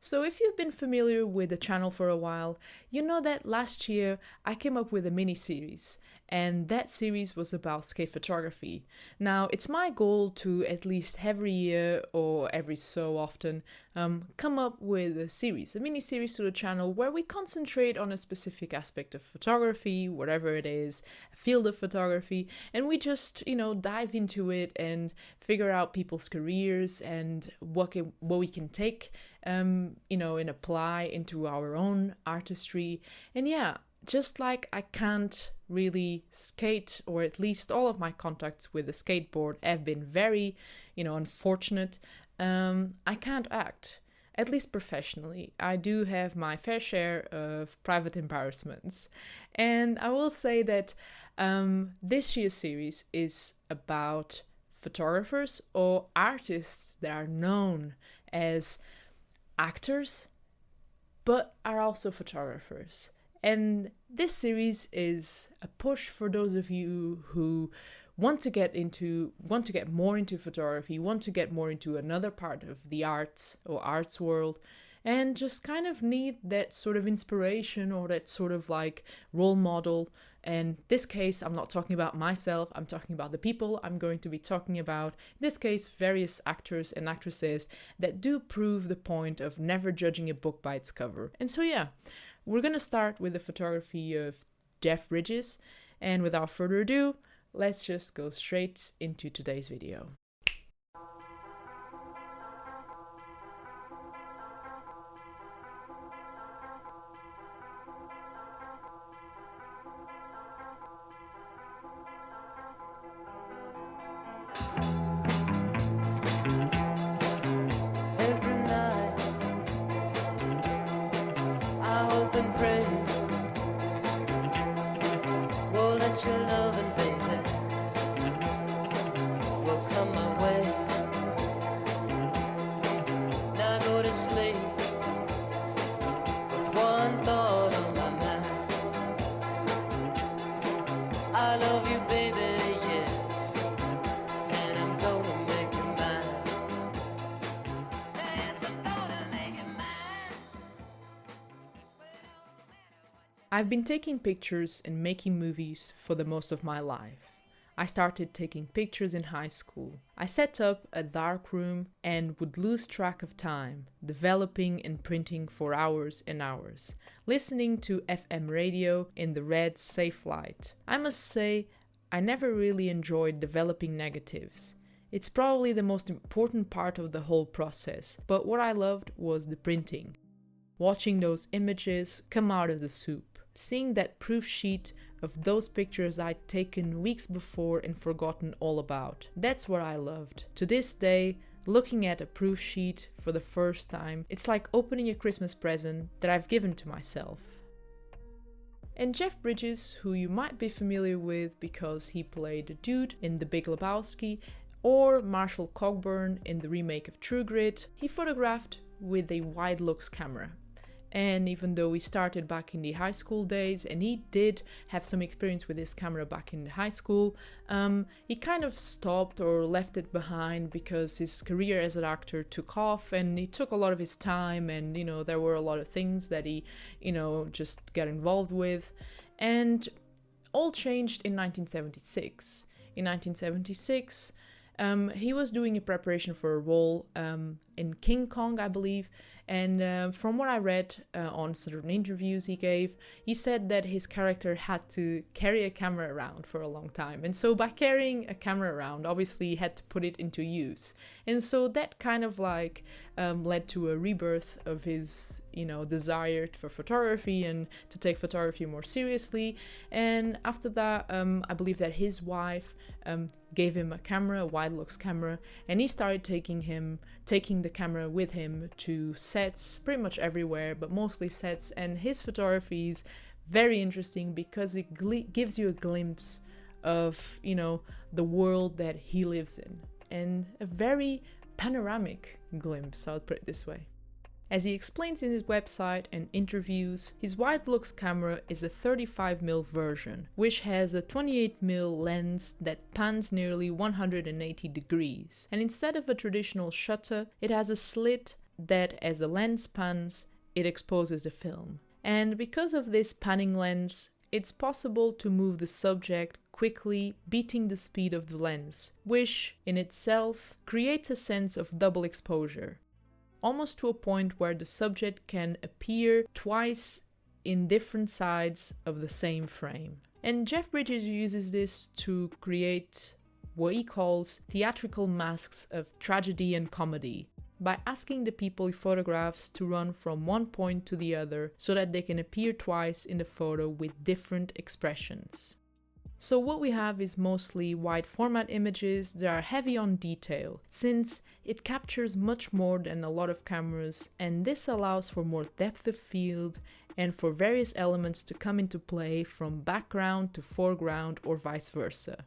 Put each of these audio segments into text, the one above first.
So if you've been familiar with the channel for a while, you know that last year I came up with a mini-series, and that series was about skate photography. Now, it's my goal to at least every year or every so often come up with a mini-series to the channel where we concentrate on a specific aspect of photography, whatever it is, a field of photography, and we just, dive into it and figure out people's careers and what we can take and apply into our own artistry. And yeah, just like I can't really skate, or at least all of my contacts with the skateboard have been very, unfortunate, I can't act, at least professionally. I do have my fair share of private embarrassments. And I will say that this year's series is about photographers or artists that are known as actors, but are also photographers. And this series is a push for those of you who want to get more into photography, want to get more into another part of the arts or arts world, and just kind of need that sort of inspiration or that sort of like role model. And in this case, I'm not talking about myself, I'm talking about the people I'm going to be talking about. In this case, various actors and actresses that do prove the point of never judging a book by its cover. And so yeah, we're going to start with the photography of Jeff Bridges. And without further ado, let's just go straight into today's video. I've been taking pictures and making movies for the most of my life. I started taking pictures in high school. I set up a darkroom and would lose track of time, developing and printing for hours and hours, listening to FM radio in the red safe light. I must say, I never really enjoyed developing negatives. It's probably the most important part of the whole process, but what I loved was the printing. Watching those images come out of the soup. Seeing that proof sheet of those pictures I'd taken weeks before and forgotten all about. That's what I loved. To this day, looking at a proof sheet for the first time, it's like opening a Christmas present that I've given to myself. And Jeff Bridges, who you might be familiar with because he played a dude in The Big Lebowski, or Marshall Cockburn in the remake of True Grit, he photographed with a Widelux camera. And even though we started back in the high school days, and he did have some experience with his camera back in high school, he kind of stopped or left it behind because his career as an actor took off, and he took a lot of his time, and there were a lot of things that he just got involved with, and all changed in 1976. In 1976, he was doing a preparation for a role in King Kong, I believe, and from what I read on certain interviews he gave, he said that his character had to carry a camera around for a long time. And so by carrying a camera around, obviously he had to put it into use. And so that kind of like led to a rebirth of his, desire for photography and to take photography more seriously. And after that, I believe that his wife gave him a camera, a Widelux camera, and he started taking the camera with him to sets pretty much everywhere, but mostly sets. And his photography is very interesting because it gives you a glimpse of, the world that he lives in, and a very panoramic glimpse, I'll put it this way. As he explains in his website and interviews, his Widelux camera is a 35mm version, which has a 28mm lens that pans nearly 180 degrees. And instead of a traditional shutter, it has a slit that as the lens pans, it exposes the film. And because of this panning lens, it's possible to move the subject quickly, beating the speed of the lens, which in itself creates a sense of double exposure, almost to a point where the subject can appear twice in different sides of the same frame. And Jeff Bridges uses this to create what he calls theatrical masks of tragedy and comedy, by asking the people he photographs to run from one point to the other so that they can appear twice in the photo with different expressions. So what we have is mostly wide format images that are heavy on detail, since it captures much more than a lot of cameras, and this allows for more depth of field and for various elements to come into play from background to foreground or vice versa.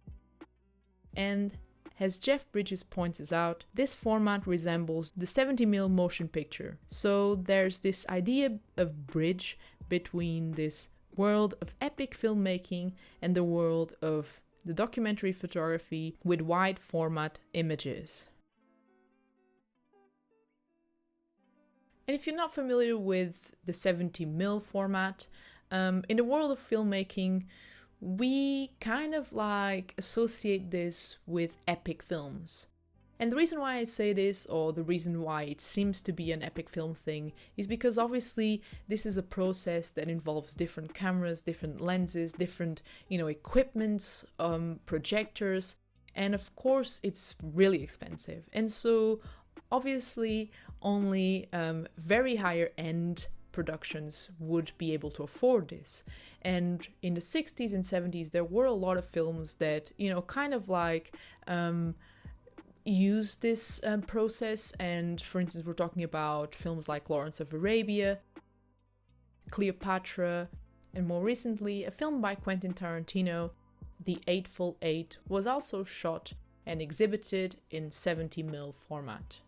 And as Jeff Bridges points out, this format resembles the 70mm motion picture. So there's this idea of bridge between this world of epic filmmaking and the world of the documentary photography with wide format images. And if you're not familiar with the 70mm format, in the world of filmmaking, we kind of like associate this with epic films. And the reason why I say this, or the reason why it seems to be an epic film thing, is because obviously this is a process that involves different cameras, different lenses, different, equipments, projectors, and of course it's really expensive. And so obviously only very higher end productions would be able to afford this. And in the 60s and 70s, there were a lot of films that, kind of like use this process. And for instance, we're talking about films like Lawrence of Arabia, Cleopatra, and more recently, a film by Quentin Tarantino, The Eightful Eight, was also shot and exhibited in 70mm format.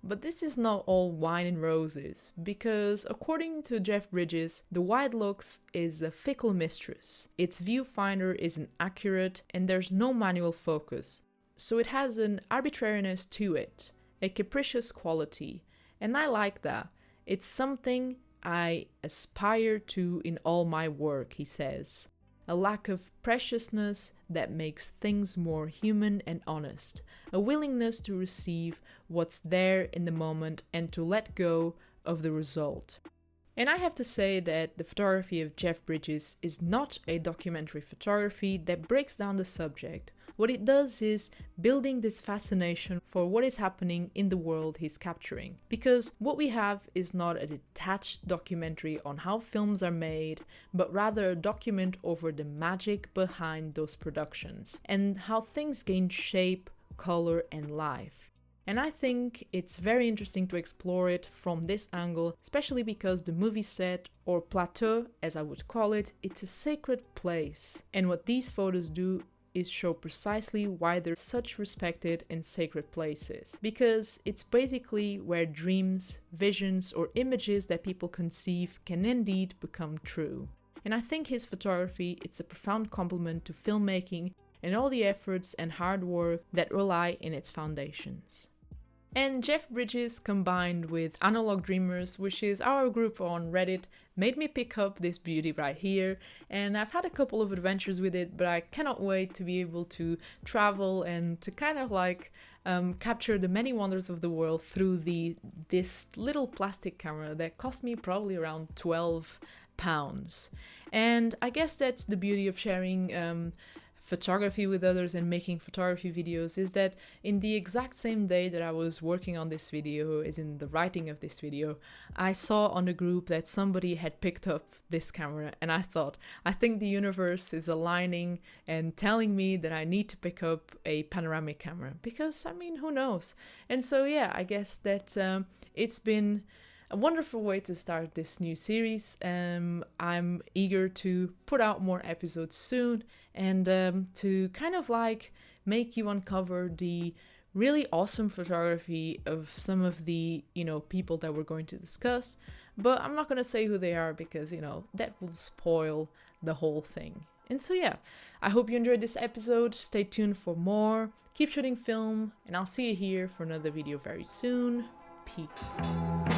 But this is not all wine and roses, because according to Jeff Bridges, the Widelux is a fickle mistress. Its viewfinder isn't accurate and there's no manual focus. So it has an arbitrariness to it, a capricious quality, and I like that. It's something I aspire to in all my work, he says. A lack of preciousness that makes things more human and honest. A willingness to receive what's there in the moment and to let go of the result. And I have to say that the photography of Jeff Bridges is not a documentary photography that breaks down the subject. What it does is building this fascination for what is happening in the world he's capturing. Because what we have is not a detached documentary on how films are made, but rather a document over the magic behind those productions and how things gain shape, color, and life. And I think it's very interesting to explore it from this angle, especially because the movie set, or plateau as I would call it, it's a sacred place. And what these photos do is show precisely why they're such respected and sacred places. Because it's basically where dreams, visions, or images that people conceive can indeed become true. And I think his photography, it's a profound compliment to filmmaking and all the efforts and hard work that rely in its foundations. And Jeff Bridges, combined with Analog Dreamers, which is our group on Reddit, made me pick up this beauty right here. And I've had a couple of adventures with it, but I cannot wait to be able to travel and to kind of like capture the many wonders of the world through this little plastic camera that cost me probably around £12. And I guess that's the beauty of sharing photography with others and making photography videos, is that in the exact same day that I was working on this video, as in the writing of this video, I saw on the group that somebody had picked up this camera, and I thought, I think the universe is aligning and telling me that I need to pick up a panoramic camera, because I mean, who knows? And so yeah, I guess that it's been a wonderful way to start this new series. I'm eager to put out more episodes soon and to kind of like make you uncover the really awesome photography of some of the, people that we're going to discuss. But I'm not going to say who they are because, that will spoil the whole thing. And so yeah, I hope you enjoyed this episode. Stay tuned for more. Keep shooting film, and I'll see you here for another video very soon. Peace.